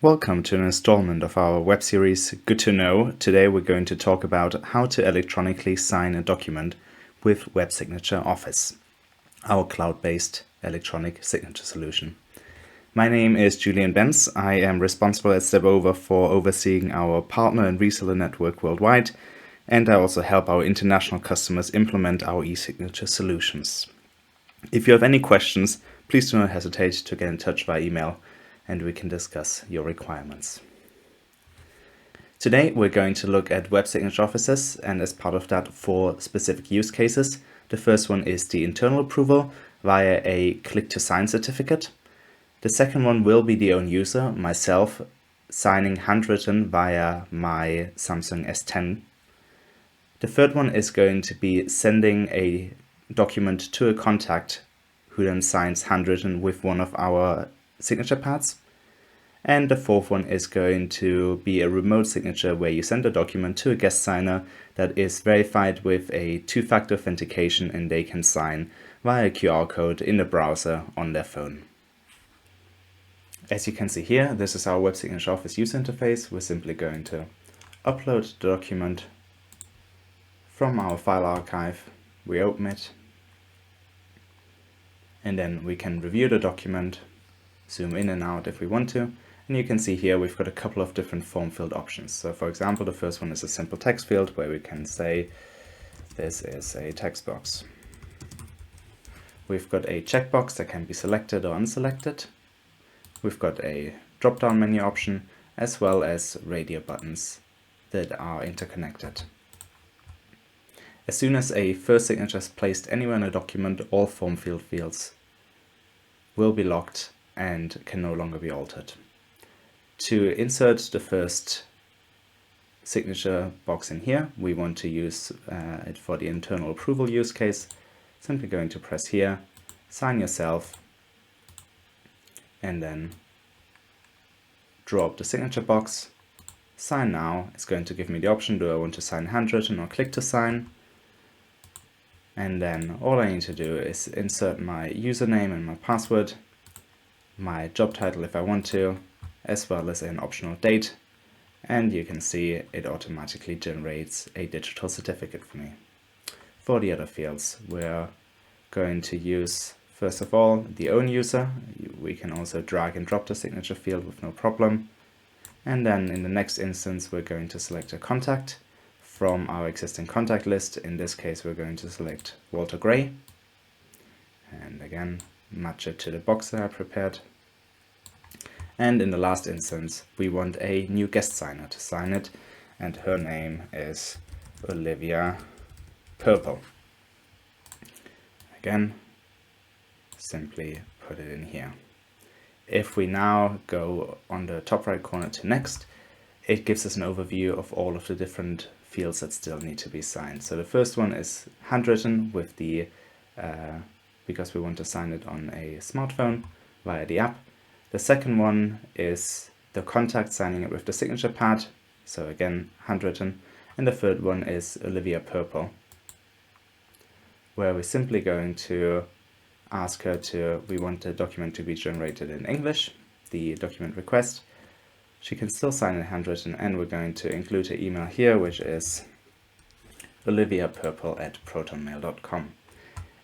Welcome to an installment of our web series Good to Know. Today we're going to talk about how to electronically sign a document with webSignatureOffice, our cloud-based electronic signature solution. My name is Julian. I am responsible at StepOver for overseeing our partner and reseller network worldwide, and I also help our international customers implement our e-signature solutions. If you have any questions, please do not hesitate to get in touch via email and we can discuss your requirements. Today we're going to look at web signature offices, and as part of that, 4 specific use cases. The first one is the internal approval via a click to sign certificate. The second one will be the own user, myself, signing handwritten via my Samsung S10. The third one is going to be sending a document to a contact who then signs handwritten with one of our signature pads. And the fourth one is going to be a remote signature where you send a document to a guest signer that is verified with a 2-factor authentication, and they can sign via a QR code in the browser on their phone. As you can see here, this is our webSignatureOffice user interface. We're simply going to upload the document from our file archive. We open it, and then we can review the document, zoom in and out if we want to. And you can see here we've got a couple of different form field options. So for example, the first one is a simple text field where we can say this is a text box. We've got a checkbox that can be selected or unselected. We've got a drop-down menu option as well as radio buttons that are interconnected. As soon as a first signature is placed anywhere in a document, all form field fields will be locked and can no longer be altered. To insert the first signature box in here, we want to use it for the internal approval use case. Simply going to press here, sign yourself, and then draw up the signature box. Sign now. It's going to give me the option, do I want to sign handwritten or click to sign? And then all I need to do is insert my username and my password, my job title if I want to, as well as an optional date, and you can see it automatically generates a digital certificate for me. For the other fields, we're going to use, first of all, the own user. We can also drag and drop the signature field with no problem. And then in the next instance, we're going to select a contact from our existing contact list. In this case, we're going to select Walter Gray. And again, match it to the box that I prepared. And in the last instance, we want a new guest signer to sign it, and her name is Olivia Purple. Again, simply put it in here. If we now go on the top right corner to next, it gives us an overview of all of the different fields that still need to be signed. So the first one is handwritten with the, because we want to sign it on a smartphone via the app. The second one is the contact signing it with the signature pad, so again, handwritten. And the third one is Olivia Purple, where we're simply going to ask her we want the document to be generated in English, the document request. She can still sign in handwritten, and we're going to include her email here, which is oliviapurple@protonmail.com.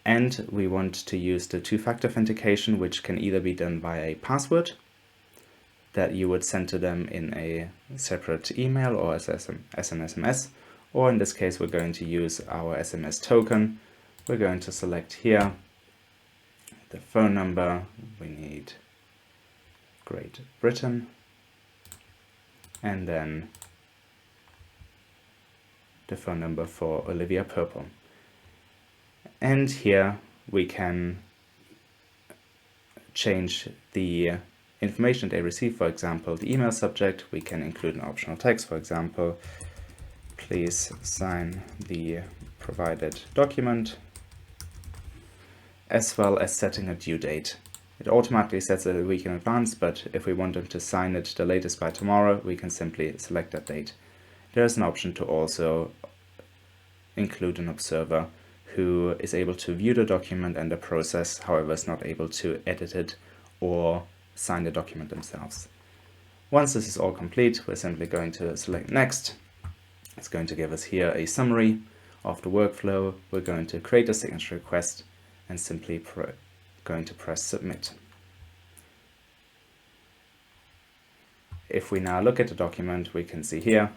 And we want to use the 2-factor authentication, which can either be done by a password that you would send to them in a separate email or as an SMS, or in this case, we're going to use our SMS token. We're going to select here the phone number. We need Great Britain, and then the phone number for Olivia Purple. And here we can change the information they receive. For example, the email subject, we can include an optional text. For example, please sign the provided document, as well as setting a due date. It automatically sets it a week in advance, but if we want them to sign it the latest by tomorrow, we can simply select that date. There's an option to also include an observer who is able to view the document and the process, however is not able to edit it or sign the document themselves. Once this is all complete, we're simply going to select Next. It's going to give us here a summary of the workflow. We're going to create a signature request and simply going to press Submit. If we now look at the document, we can see here,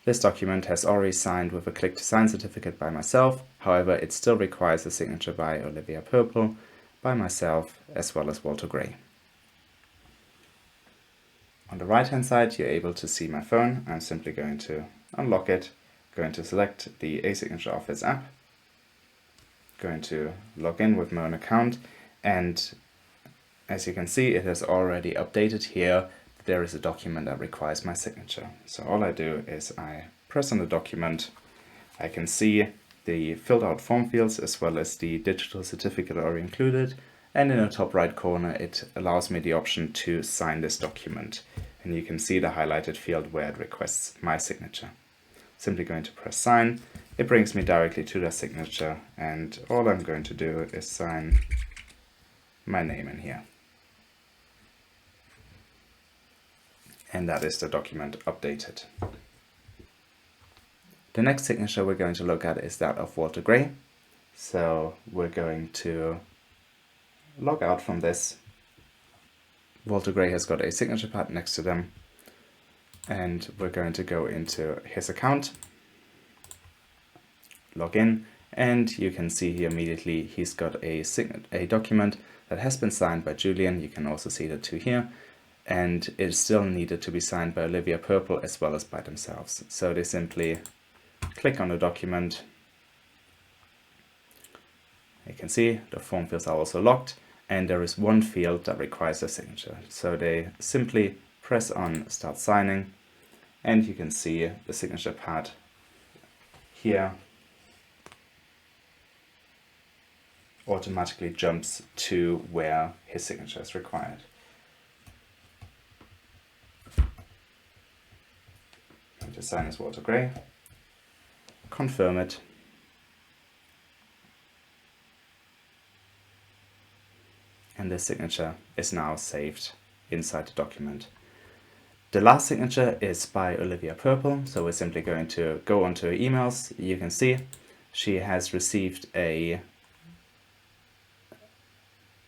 this document has already signed with a Click to Sign certificate by myself. However, it still requires a signature by Olivia Purple, by myself, as well as Walter Gray. On the right hand side, you're able to see my phone. I'm simply going to unlock it, going to select the eSignatureOffice app, going to log in with my own account, and as you can see, it has already updated here. There is a document that requires my signature. So all I do is I press on the document. I can see the filled out form fields as well as the digital certificate are included. And in the top right corner, it allows me the option to sign this document. And you can see the highlighted field where it requests my signature. Simply going to press sign. It brings me directly to the signature. And all I'm going to do is sign my name in here. And that is the document updated. The next signature we're going to look at is that of Walter Gray. So we're going to log out from this. Walter Gray has got a signature pad next to them. And we're going to go into his account, log in, and you can see here immediately he's got a document that has been signed by Julian. You can also see the two here. And it still needed to be signed by Olivia Purple as well as by themselves. So they simply click on the document. You can see the form fields are also locked, and there is one field that requires a signature. So they simply press on Start Signing, and you can see the signature pad here automatically jumps to where his signature is required. To sign as Walter Gray, confirm it, and this signature is now saved inside the document. The last signature is by Olivia Purple, so we're simply going to go onto her emails. You can see she has received a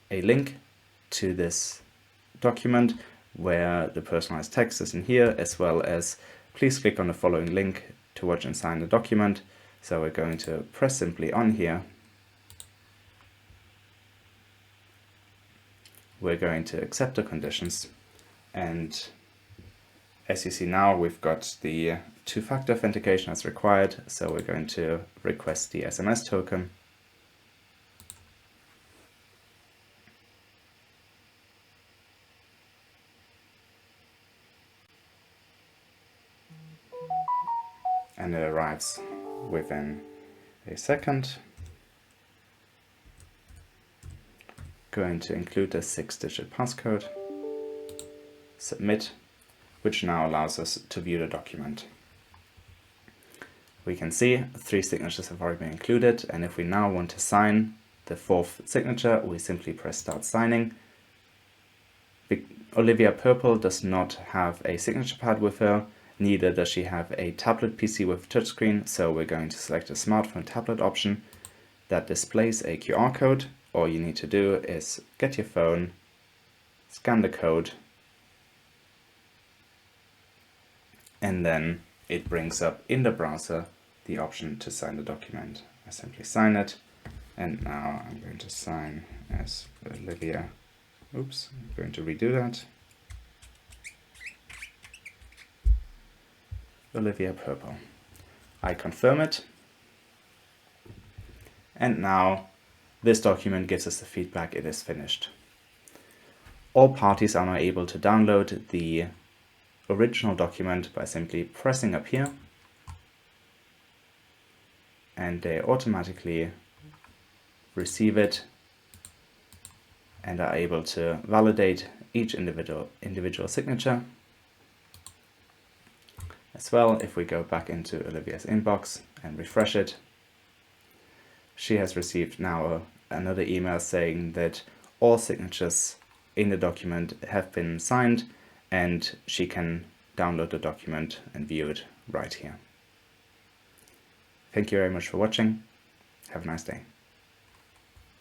link to this document where the personalized text is in here, as well as please click on the following link to watch and sign the document. So we're going to press simply on here. We're going to accept the conditions. And as you see now, we've got the two-factor authentication as required. So we're going to request the SMS token. And it arrives within a second. Going to include the 6-digit passcode. Submit, which now allows us to view the document. We can see 3 signatures have already been included, and if we now want to sign the 4th signature, we simply press Start Signing. Olivia Purple does not have a signature pad with her. Neither does she have a tablet PC with touchscreen, so we're going to select a smartphone tablet option that displays a QR code. All you need to do is get your phone, scan the code, and then it brings up in the browser the option to sign the document. I simply sign it, and now I'm going to sign as Olivia. Oops, I'm going to redo that. Olivia Purple. I confirm it. And now this document gives us the feedback it is finished. All parties are now able to download the original document by simply pressing up here, and they automatically receive it and are able to validate each individual signature. As well, if we go back into Olivia's inbox and refresh it, she has received now another email saying that all signatures in the document have been signed and she can download the document and view it right here. Thank you very much for watching. Have a nice day.